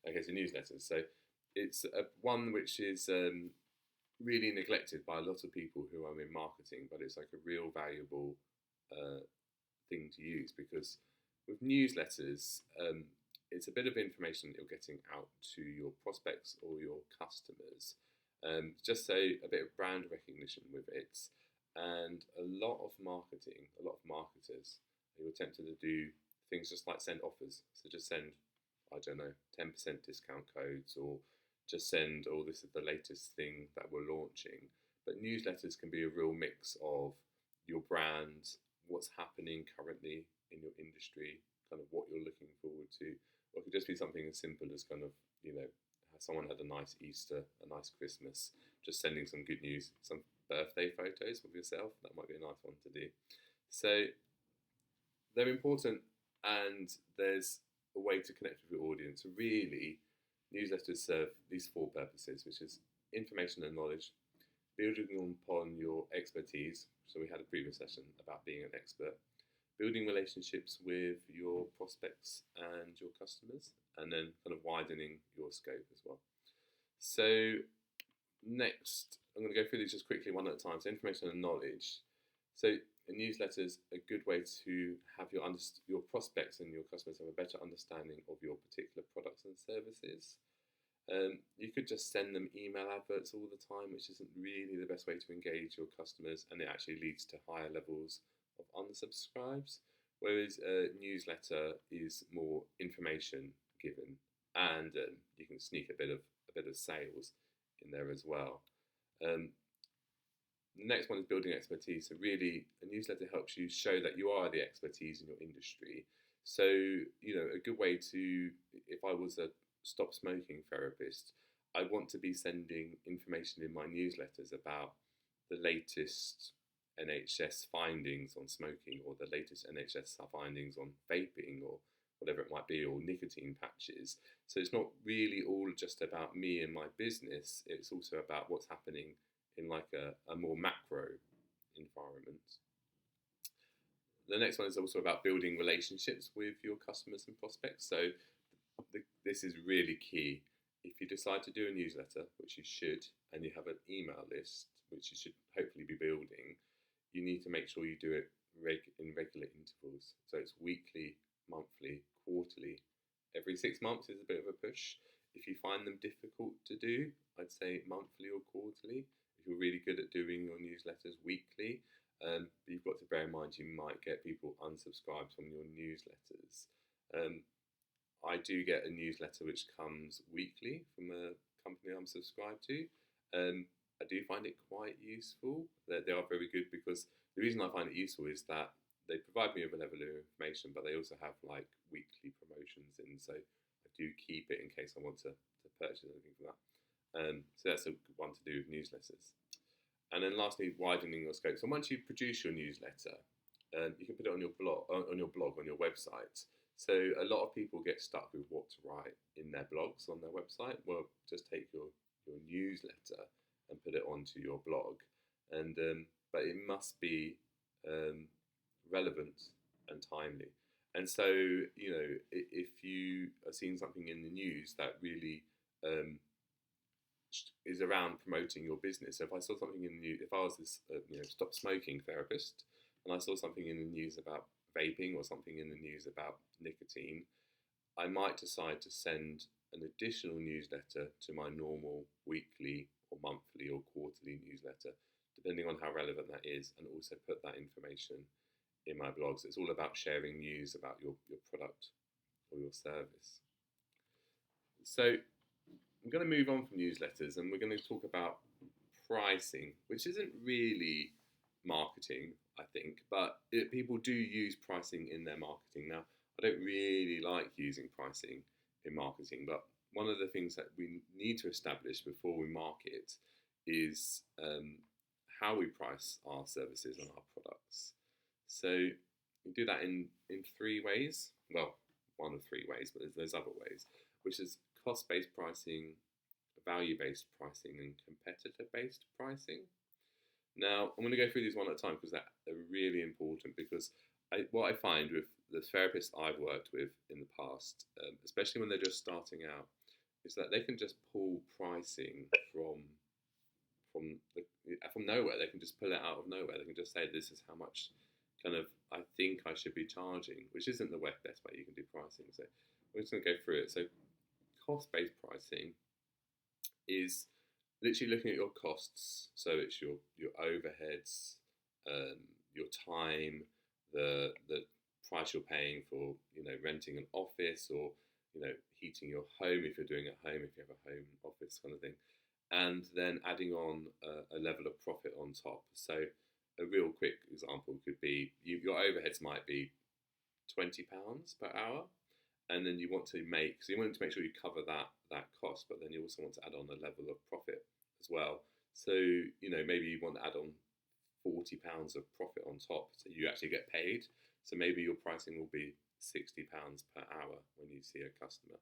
Okay, so newsletters. So it's one which is really neglected by a lot of people who are in marketing, but it's like a real valuable uh, thing to use because with newsletters, it's a bit of information that you're getting out to your prospects or your customers. Just say a bit of brand recognition with it, and a lot of marketing, a lot of marketers, who are tempted to do things just like send offers. So just send, I don't know, 10% discount codes, or just send, oh, this is the latest thing that we're launching. But newsletters can be a real mix of your brand, what's happening currently in your industry, kind of what you're looking forward to. Or it could just be something as simple as kind of, someone had a nice Easter, a nice Christmas, just sending some good news, some birthday photos of yourself. That might be a nice one to do. So they're important, and there's a way to connect with your audience. So really, newsletters serve these four purposes, which is information and knowledge, building upon your expertise. So we had a previous session about being an expert, building relationships with your prospects and your customers, and then kind of widening your scope as well. So next, I'm going to go through these just quickly one at a time. So information and knowledge. So a newsletter is a good way to have your prospects and your customers have a better understanding of your particular products and services. You could just send them email adverts all the time, which isn't really the best way to engage your customers, and it actually leads to higher levels of unsubscribes. Whereas a newsletter is more information given, and you can sneak a bit of sales in there as well. The next one is building expertise. So really, a newsletter helps you show that you are the expertise in your industry. So a good way to, if I was a stop smoking therapist, I want to be sending information in my newsletters about the latest NHS findings on smoking, or the latest NHS findings on vaping, or whatever it might be, or nicotine patches. So it's not really all just about me and my business, it's also about what's happening in like a more macro environment. The next one is also about building relationships with your customers and prospects. So this is really key. If you decide to do a newsletter, which you should, and you have an email list, which you should hopefully be building, you need to make sure you do it in regular intervals. So it's weekly, monthly, quarterly. Every 6 months is a bit of a push. If you find them difficult to do, I'd say monthly or quarterly. If you're really good at doing your newsletters weekly, but you've got to bear in mind you might get people unsubscribed from your newsletters. I do get a newsletter which comes weekly from a company I'm subscribed to. I do find it quite useful. They are very good, because the reason I find it useful is that they provide me with a level of information, but they also have like weekly promotions in, so I do keep it in case I want to purchase anything from that. So that's a good one to do with newsletters. And then lastly, widening your scope. So once you produce your newsletter, you can put it on your blog, on your website. So a lot of people get stuck with what to write in their blogs on their website. Well, just take your newsletter and put it onto your blog, and but it must be relevant and timely. And so if you are seeing something in the news that really is around promoting your business. So if I saw something in the news, if I was this stop smoking therapist, and I saw something in the news about vaping, or something in the news about nicotine, I might decide to send an additional newsletter to my normal weekly or monthly or quarterly newsletter, depending on how relevant that is, and also put that information in my blogs. It's all about sharing news about your product or your service. So I'm going to move on from newsletters, and we're going to talk about pricing, which isn't really marketing, I think, but people do use pricing in their marketing. Now, I don't really like using pricing in marketing, but one of the things that we need to establish before we market is how we price our services and our products. So we do that in 3 ways. Well, one of 3 ways, but there's other ways, which is cost-based pricing, value-based pricing, and competitor-based pricing. Now, I'm going to go through these one at a time because they're really important, because what I find with the therapists I've worked with in the past, especially when they're just starting out, is that they can just pull pricing from the, from nowhere. They can just pull it out of nowhere. They can just say this is how much kind of I think I should be charging, which isn't the best way you can do pricing. So we're just going to go through it. So cost-based pricing is literally looking at your costs. So it's your overheads, your time, the price you're paying for renting an office, or heating your home if you're doing it at home, if you have a home office kind of thing, and then adding on a level of profit on top. So a real quick example could be your overheads might be £20 per hour, and then you want to make sure you cover that cost, but then you also want to add on a level of profit as well. So maybe you want to add on £40 of profit on top, so you actually get paid. So maybe your pricing will be £60 per hour when you see a customer.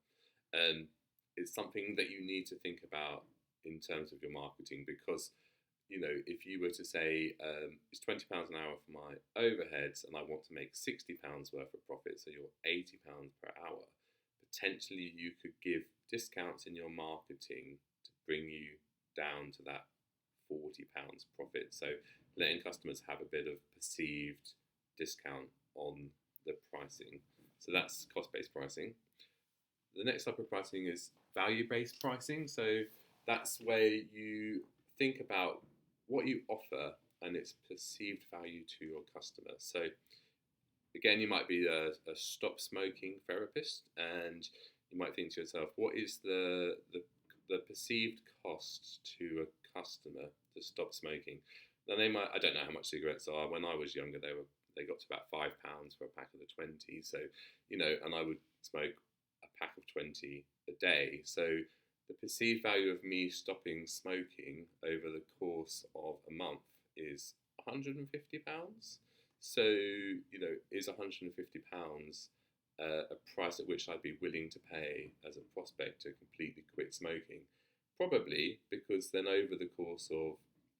It's something that you need to think about in terms of your marketing, because if you were to say it's £20 an hour for my overheads and I want to make £60 worth of profit, so you're £80 per hour, potentially you could give discounts in your marketing to bring you down to that £40 profit. So letting customers have a bit of perceived discount on the pricing. So that's cost-based pricing. The next type of pricing is value-based pricing. So that's where you think about what you offer and its perceived value to your customer. So again, you might be a stop smoking therapist, and you might think to yourself, what is the perceived cost to a customer to stop smoking? Now I don't know how much cigarettes are. When I was younger, they got to about £5 for a pack of the 20. So, and I would smoke a pack of 20 a day. So the perceived value of me stopping smoking over the course of a month is £150. So, is £150 a price at which I'd be willing to pay as a prospect to completely quit smoking? Probably, because then over the course of,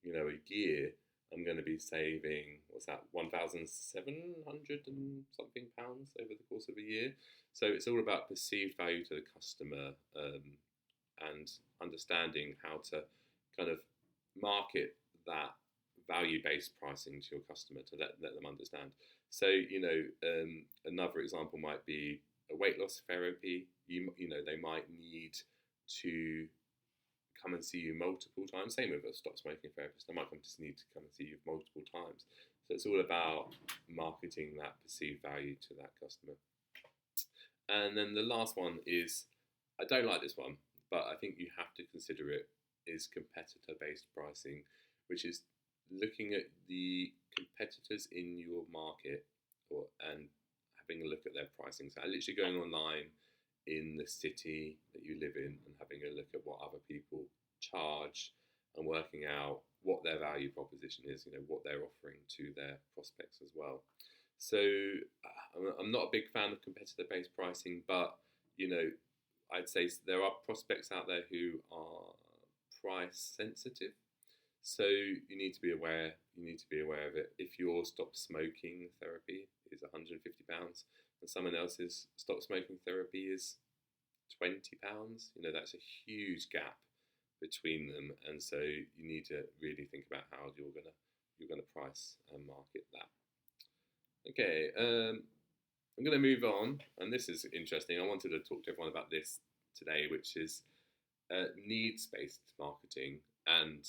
a year, I'm going to be saving, what's that, 1,700 and something pounds over the course of a year. So it's all about perceived value to the customer, and understanding how to kind of market that value-based pricing to your customer to let them understand. So, another example might be a weight loss therapy. They might need to come and see you multiple times. Same with a stop smoking therapist. They might need to come and see you multiple times. So it's all about marketing that perceived value to that customer. And then the last one is, I don't like this one, but I think you have to consider it, is competitor-based pricing, which is looking at the competitors in your market and having a look at their pricing. So literally going online in the city that you live in and having a look at what other people charge and working out what their value proposition is, what they're offering to their prospects as well. So I'm not a big fan of competitor-based pricing, but I'd say there are prospects out there who are price sensitive. So you need to be aware of it. If your stop smoking therapy is £150 and someone else's stop smoking therapy is £20, that's a huge gap between them, and so you need to really think about how you're gonna price and market that. Okay, I'm going to move on, and this is interesting. I wanted to talk to everyone about this today, which is needs-based marketing. And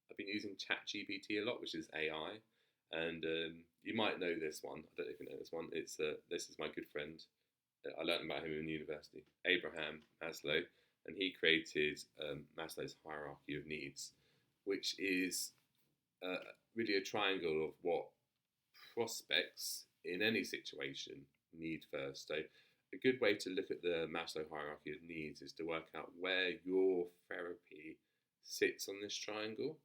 I've been using ChatGPT a lot, which is AI, and you might know this one. I don't know if you know this one. This is my good friend. I learned about him in university, Abraham Maslow, and he created Maslow's hierarchy of needs, which is really a triangle of what prospects in any situation need first. So a good way to look at the Maslow hierarchy of needs is to work out where your therapy sits on this triangle.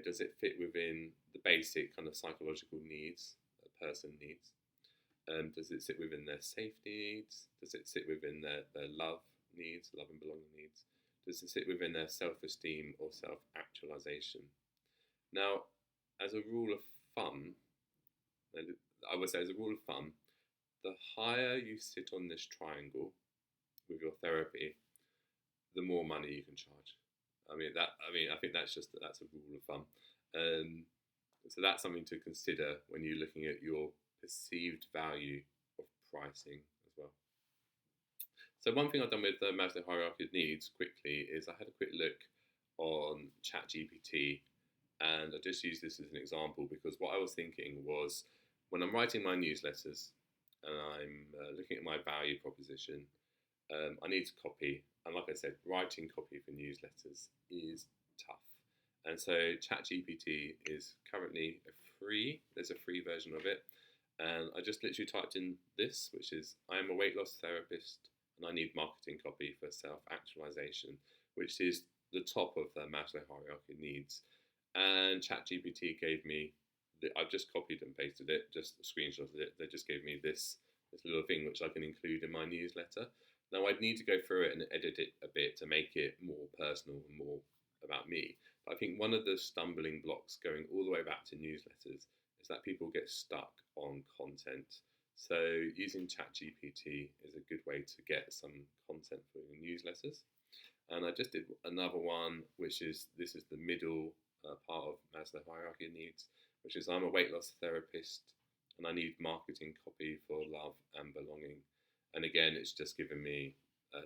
Does it fit within the basic kind of psychological needs a person needs? Does it sit within their safety needs? Does it sit within their love needs, love and belonging needs? Does it sit within their self-esteem or self-actualization? Now, as a rule of thumb, I would say as a rule of thumb, the higher you sit on this triangle with your therapy, the more money you can charge. I think that's a rule of thumb. Um, so that's something to consider when you're looking at your perceived value of pricing as well. So one thing I've done with the Maslow hierarchy of needs quickly is I had a quick look on ChatGPT, and I just use this as an example because what I was thinking was when I'm writing my newsletters and I'm looking at my value proposition, I need to copy. And like I said, writing copy for newsletters is tough. And so ChatGPT is currently free. There's a free version of it. And I just literally typed in this, which is I am a weight loss therapist and I need marketing copy for self actualization, which is the top of the Maslow hierarchy needs. And ChatGPT gave me, I've just copied and pasted it, just screenshotted it. They just gave me this little thing which I can include in my newsletter. Now I'd need to go through it and edit it a bit to make it more personal and more about me. But I think one of the stumbling blocks going all the way back to newsletters is that people get stuck on content. So using ChatGPT is a good way to get some content for your newsletters. And I just did another one, which is this is the middle part of Maslow hierarchy of needs, which is I'm a weight loss therapist and I need marketing copy for love and belonging. And again, it's just given me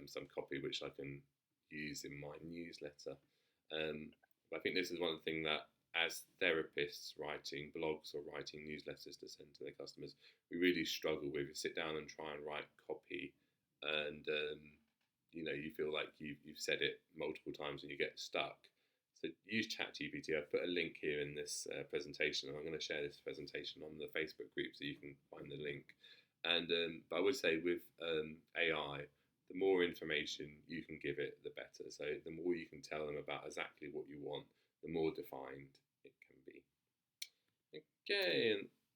some copy which I can use in my newsletter. I think this is one of the things that as therapists writing blogs or writing newsletters to send to their customers, we really struggle with. You sit down and try and write copy and you feel like you've said it multiple times and you get stuck. So use ChatGPT. I've put a link here in this presentation, and I'm going to share this presentation on the Facebook group so you can find the link. And but I would say with AI, the more information you can give it, the better. So the more you can tell them about exactly what you want, the more defined it can be. Okay, and